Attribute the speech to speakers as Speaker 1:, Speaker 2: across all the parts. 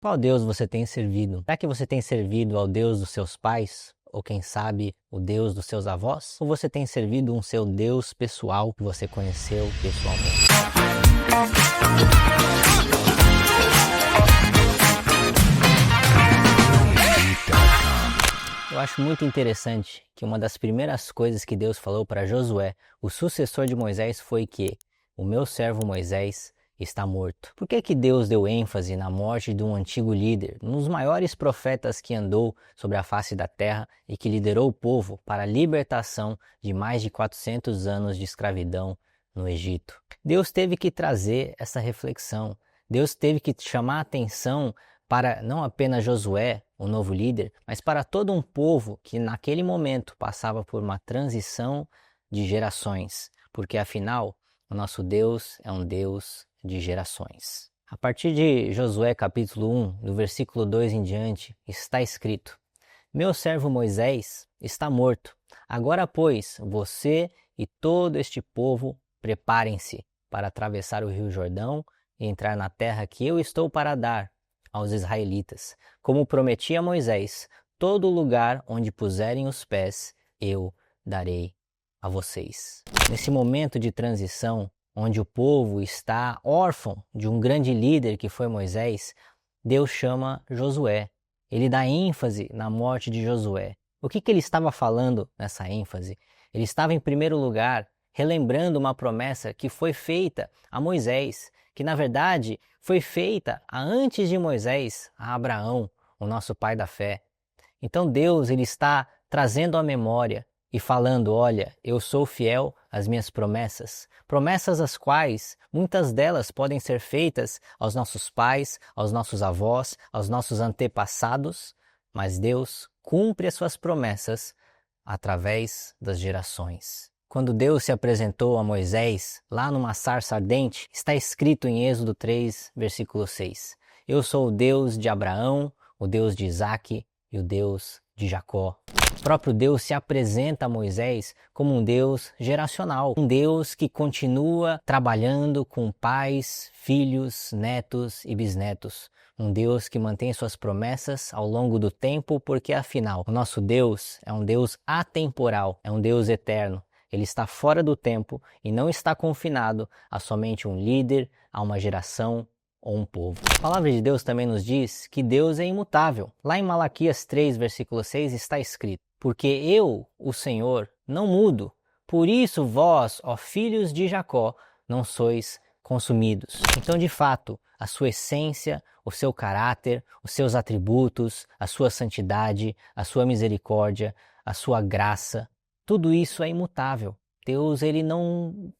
Speaker 1: Qual Deus você tem servido? Será que você tem servido ao Deus dos seus pais? Ou quem sabe o Deus dos seus avós? Ou você tem servido um seu Deus pessoal que você conheceu pessoalmente? Eu acho muito interessante que uma das primeiras coisas que Deus falou para Josué, o sucessor de Moisés, foi que o meu servo Moisés está morto. Por que Deus deu ênfase na morte de um antigo líder, um dos maiores profetas que andou sobre a face da terra e que liderou o povo para a libertação de mais de 400 anos de escravidão no Egito? Deus teve que trazer essa reflexão. Deus teve que chamar a atenção para não apenas Josué, o novo líder, mas para todo um povo que naquele momento passava por uma transição de gerações, porque afinal o nosso Deus é um Deus de gerações. A partir de Josué capítulo 1, do versículo 2 em diante, está escrito: meu servo Moisés está morto. Agora, pois, você e todo este povo preparem-se para atravessar o rio Jordão e entrar na terra que eu estou para dar aos israelitas. Como prometi a Moisés, todo lugar onde puserem os pés, eu darei a vocês. Nesse momento de transição, onde o povo está órfão de um grande líder que foi Moisés, Deus chama Josué. Ele dá ênfase na morte de Josué. O que ele estava falando nessa ênfase? Ele estava, em primeiro lugar, relembrando uma promessa que foi feita a Moisés, que na verdade foi feita antes de Moisés a Abraão, o nosso pai da fé. Então Deus ele está trazendo à memória e falando: olha, eu sou fiel às minhas promessas, promessas as quais muitas delas podem ser feitas aos nossos pais, aos nossos avós, aos nossos antepassados, mas Deus cumpre as suas promessas através das gerações. Quando Deus se apresentou a Moisés, lá numa sarça ardente, está escrito em Êxodo 3, versículo 6. Eu sou o Deus de Abraão, o Deus de Isaque e o Deus de Jacó. O próprio Deus se apresenta a Moisés como um Deus geracional, um Deus que continua trabalhando com pais, filhos, netos e bisnetos. Um Deus que mantém suas promessas ao longo do tempo, porque afinal, o nosso Deus é um Deus atemporal, é um Deus eterno. Ele está fora do tempo e não está confinado a somente um líder, a uma geração ou um povo. A palavra de Deus também nos diz que Deus é imutável. Lá em Malaquias 3, versículo 6 está escrito: porque eu, o Senhor, não mudo, por isso vós, ó filhos de Jacó, não sois consumidos. Então, de fato, a sua essência, o seu caráter, os seus atributos, a sua santidade, a sua misericórdia, a sua graça, tudo isso é imutável. Deus ele não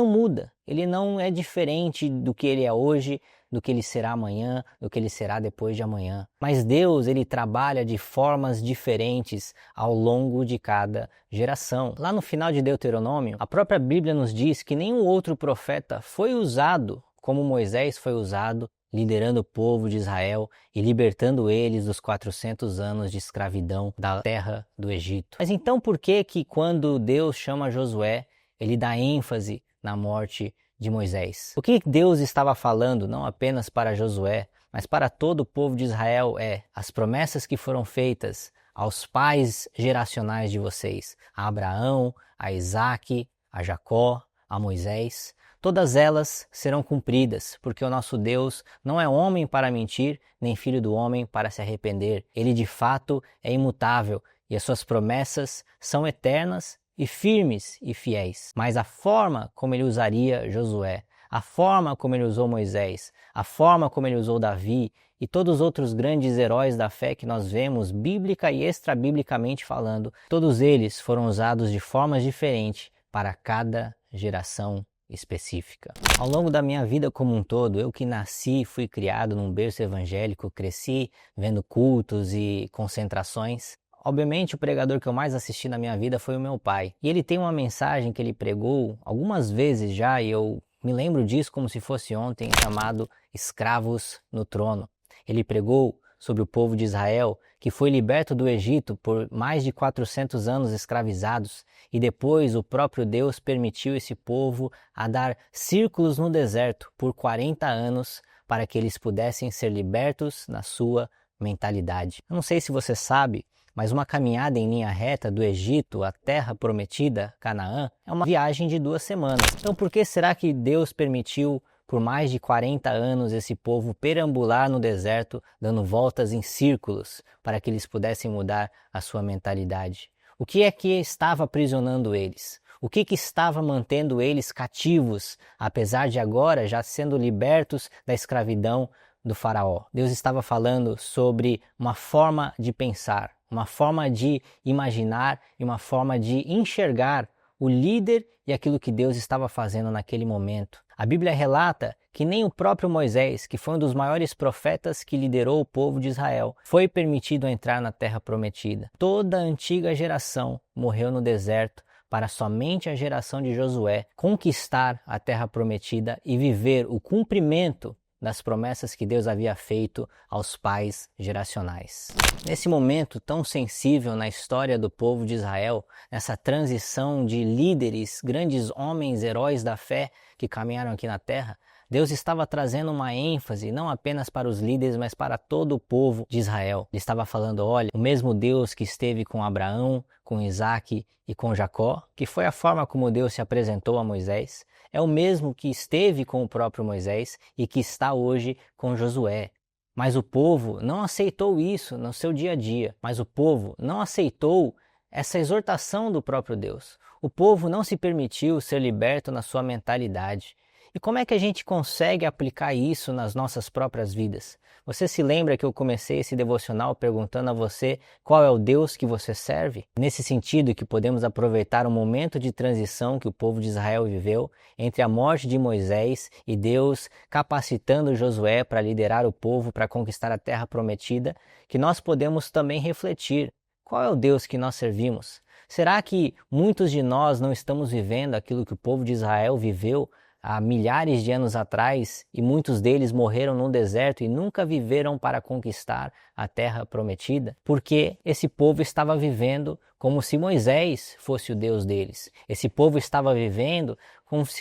Speaker 1: muda, ele não é diferente do que ele é hoje, do que ele será amanhã, do que ele será depois de amanhã. Mas Deus ele trabalha de formas diferentes ao longo de cada geração. Lá no final de Deuteronômio, a própria Bíblia nos diz que nenhum outro profeta foi usado como Moisés foi usado, liderando o povo de Israel e libertando eles dos 400 anos de escravidão da terra do Egito. Mas então por que quando Deus chama Josué, ele dá ênfase na morte de Moisés? O que Deus estava falando não apenas para Josué, mas para todo o povo de Israel as promessas que foram feitas aos pais geracionais de vocês, a Abraão, a Isaque, a Jacó, a Moisés. Todas elas serão cumpridas, porque o nosso Deus não é homem para mentir, nem filho do homem para se arrepender. Ele de fato é imutável e as suas promessas são eternas e firmes e fiéis. Mas a forma como ele usaria Josué, a forma como ele usou Moisés, a forma como ele usou Davi e todos os outros grandes heróis da fé que nós vemos, bíblica e extrabiblicamente falando, todos eles foram usados de formas diferentes para cada geração específica. Ao longo da minha vida como um todo, eu que nasci, fui criado num berço evangélico, cresci vendo cultos e concentrações. Obviamente o pregador que eu mais assisti na minha vida foi o meu pai. E ele tem uma mensagem que ele pregou algumas vezes já, e eu me lembro disso como se fosse ontem, chamado Escravos no Trono. Ele pregou sobre o povo de Israel, que foi liberto do Egito por mais de 400 anos escravizados, e depois o próprio Deus permitiu esse povo a dar círculos no deserto por 40 anos para que eles pudessem ser libertos na sua mentalidade. Eu não sei se você sabe, mas uma caminhada em linha reta do Egito à terra prometida, Canaã, é uma viagem de 2 semanas. Então por que será que Deus permitiu por mais de 40 anos esse povo perambular no deserto, dando voltas em círculos, para que eles pudessem mudar a sua mentalidade? O que é que estava aprisionando eles? O que estava mantendo eles cativos, apesar de agora já sendo libertos da escravidão do faraó? Deus estava falando sobre uma forma de pensar, uma forma de imaginar e uma forma de enxergar o líder e aquilo que Deus estava fazendo naquele momento. A Bíblia relata que nem o próprio Moisés, que foi um dos maiores profetas que liderou o povo de Israel, foi permitido entrar na terra prometida. Toda a antiga geração morreu no deserto para somente a geração de Josué conquistar a terra prometida e viver o cumprimento das promessas que Deus havia feito aos pais geracionais. Nesse momento tão sensível na história do povo de Israel, nessa transição de líderes, grandes homens, heróis da fé que caminharam aqui na terra, Deus estava trazendo uma ênfase não apenas para os líderes, mas para todo o povo de Israel. Ele estava falando, olha, o mesmo Deus que esteve com Abraão, com Isaac e com Jacó, que foi a forma como Deus se apresentou a Moisés, é o mesmo que esteve com o próprio Moisés e que está hoje com Josué. Mas o povo não aceitou isso no seu dia a dia. Mas o povo não aceitou essa exortação do próprio Deus. O povo não se permitiu ser liberto na sua mentalidade. E como é que a gente consegue aplicar isso nas nossas próprias vidas? Você se lembra que eu comecei esse devocional perguntando a você qual é o Deus que você serve? Nesse sentido que podemos aproveitar o momento de transição que o povo de Israel viveu entre a morte de Moisés e Deus capacitando Josué para liderar o povo para conquistar a terra prometida, que nós podemos também refletir. Qual é o Deus que nós servimos? Será que muitos de nós não estamos vivendo aquilo que o povo de Israel viveu há milhares de anos atrás e muitos deles morreram no deserto e nunca viveram para conquistar a terra prometida? Porque esse povo estava vivendo como se Moisés fosse o Deus deles. Esse povo estava vivendo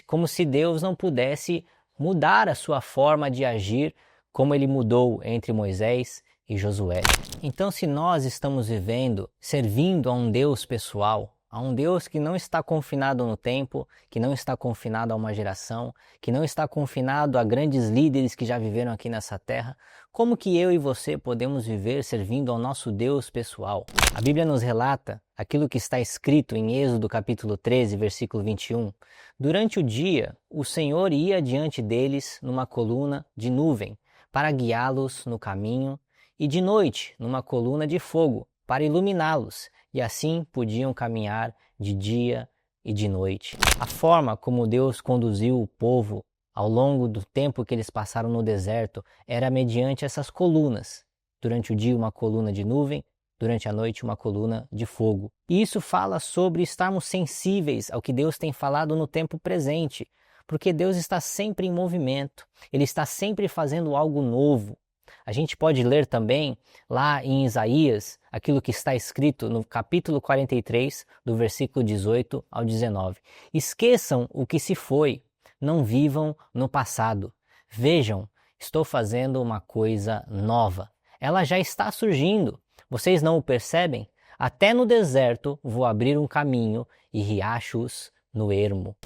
Speaker 1: como se Deus não pudesse mudar a sua forma de agir como ele mudou entre Moisés e Josué. Então, se nós estamos vivendo, servindo a um Deus pessoal, a um Deus que não está confinado no tempo, que não está confinado a uma geração, que não está confinado a grandes líderes que já viveram aqui nessa terra, como que eu e você podemos viver servindo ao nosso Deus pessoal? A Bíblia nos relata aquilo que está escrito em Êxodo capítulo 13, versículo 21. Durante o dia, o Senhor ia diante deles numa coluna de nuvem para guiá-los no caminho e de noite numa coluna de fogo para iluminá-los, e assim podiam caminhar de dia e de noite. A forma como Deus conduziu o povo ao longo do tempo que eles passaram no deserto era mediante essas colunas. Durante o dia uma coluna de nuvem, durante a noite uma coluna de fogo. E isso fala sobre estarmos sensíveis ao que Deus tem falado no tempo presente, porque Deus está sempre em movimento, Ele está sempre fazendo algo novo. A gente pode ler também lá em Isaías aquilo que está escrito no capítulo 43, do versículo 18 ao 19. Esqueçam o que se foi, não vivam no passado. Vejam, estou fazendo uma coisa nova. Ela já está surgindo. Vocês não o percebem? Até no deserto vou abrir um caminho e riachos no ermo.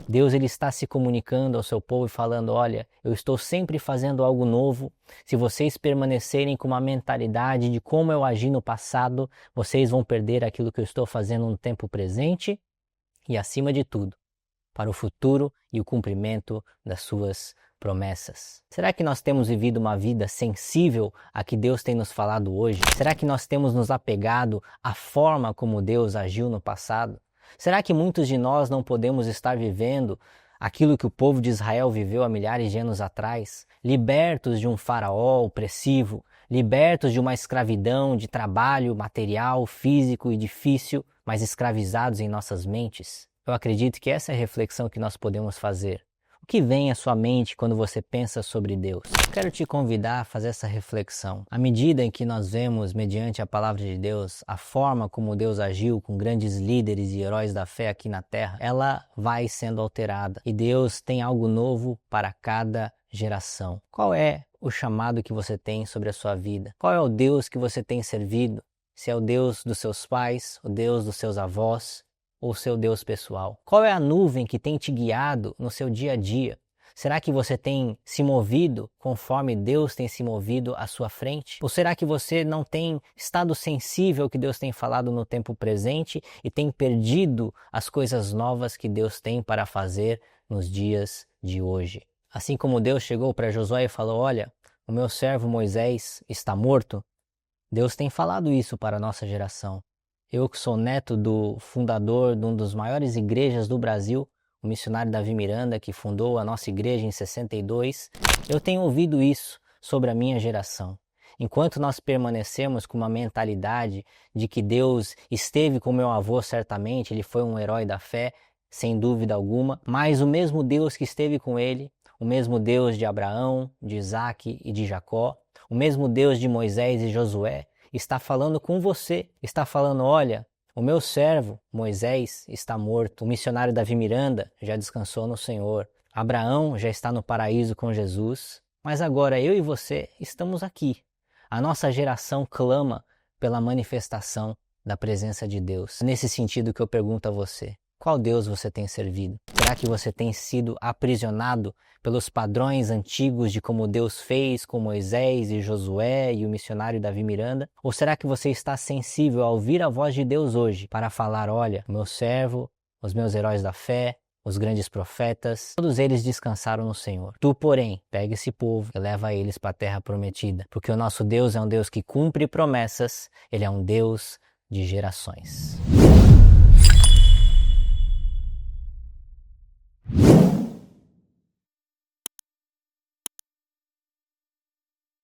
Speaker 1: Deus ele está se comunicando ao seu povo e falando, olha, eu estou sempre fazendo algo novo. Se vocês permanecerem com uma mentalidade de como eu agi no passado, vocês vão perder aquilo que eu estou fazendo no tempo presente e, acima de tudo, para o futuro e o cumprimento das suas promessas. Será que nós temos vivido uma vida sensível a que Deus tem nos falado hoje? Será que nós temos nos apegado à forma como Deus agiu no passado? Será que muitos de nós não podemos estar vivendo aquilo que o povo de Israel viveu há milhares de anos atrás? Libertos de um faraó opressivo, libertos de uma escravidão de trabalho material, físico e difícil, mas escravizados em nossas mentes? Eu acredito que essa é a reflexão que nós podemos fazer. O que vem à sua mente quando você pensa sobre Deus? Quero te convidar a fazer essa reflexão. À medida em que nós vemos, mediante a palavra de Deus, a forma como Deus agiu com grandes líderes e heróis da fé aqui na terra, ela vai sendo alterada. E Deus tem algo novo para cada geração? Qual é o chamado que você tem sobre a sua vida? Qual é o Deus que você tem servido? Se é o Deus dos seus pais, o Deus dos seus avós ou o seu Deus pessoal? Qual é a nuvem que tem te guiado no seu dia a dia? Será que você tem se movido conforme Deus tem se movido à sua frente? Ou será que você não tem estado sensível ao que Deus tem falado no tempo presente e tem perdido as coisas novas que Deus tem para fazer nos dias de hoje? Assim como Deus chegou para Josué e falou: olha, o meu servo Moisés está morto, Deus tem falado isso para a nossa geração. Eu que sou neto do fundador de uma das maiores igrejas do Brasil, o missionário Davi Miranda, que fundou a nossa igreja em 62, eu tenho ouvido isso sobre a minha geração. Enquanto nós permanecemos com uma mentalidade de que Deus esteve com meu avô certamente, ele foi um herói da fé, sem dúvida alguma, mas o mesmo Deus que esteve com ele, o mesmo Deus de Abraão, de Isaac e de Jacó, o mesmo Deus de Moisés e Josué, está falando com você, está falando: olha, o meu servo, Moisés, está morto. O missionário Davi Miranda já descansou no Senhor. Abraão já está no paraíso com Jesus. Mas agora eu e você estamos aqui. A nossa geração clama pela manifestação da presença de Deus. Nesse sentido que eu pergunto a você: qual Deus você tem servido? Será que você tem sido aprisionado pelos padrões antigos de como Deus fez com Moisés e Josué e o missionário Davi Miranda? Ou será que você está sensível a ouvir a voz de Deus hoje para falar: olha, o meu servo, os meus heróis da fé, os grandes profetas, todos eles descansaram no Senhor. Tu, porém, pega esse povo e leva eles para a terra prometida, porque o nosso Deus é um Deus que cumpre promessas, ele é um Deus de gerações.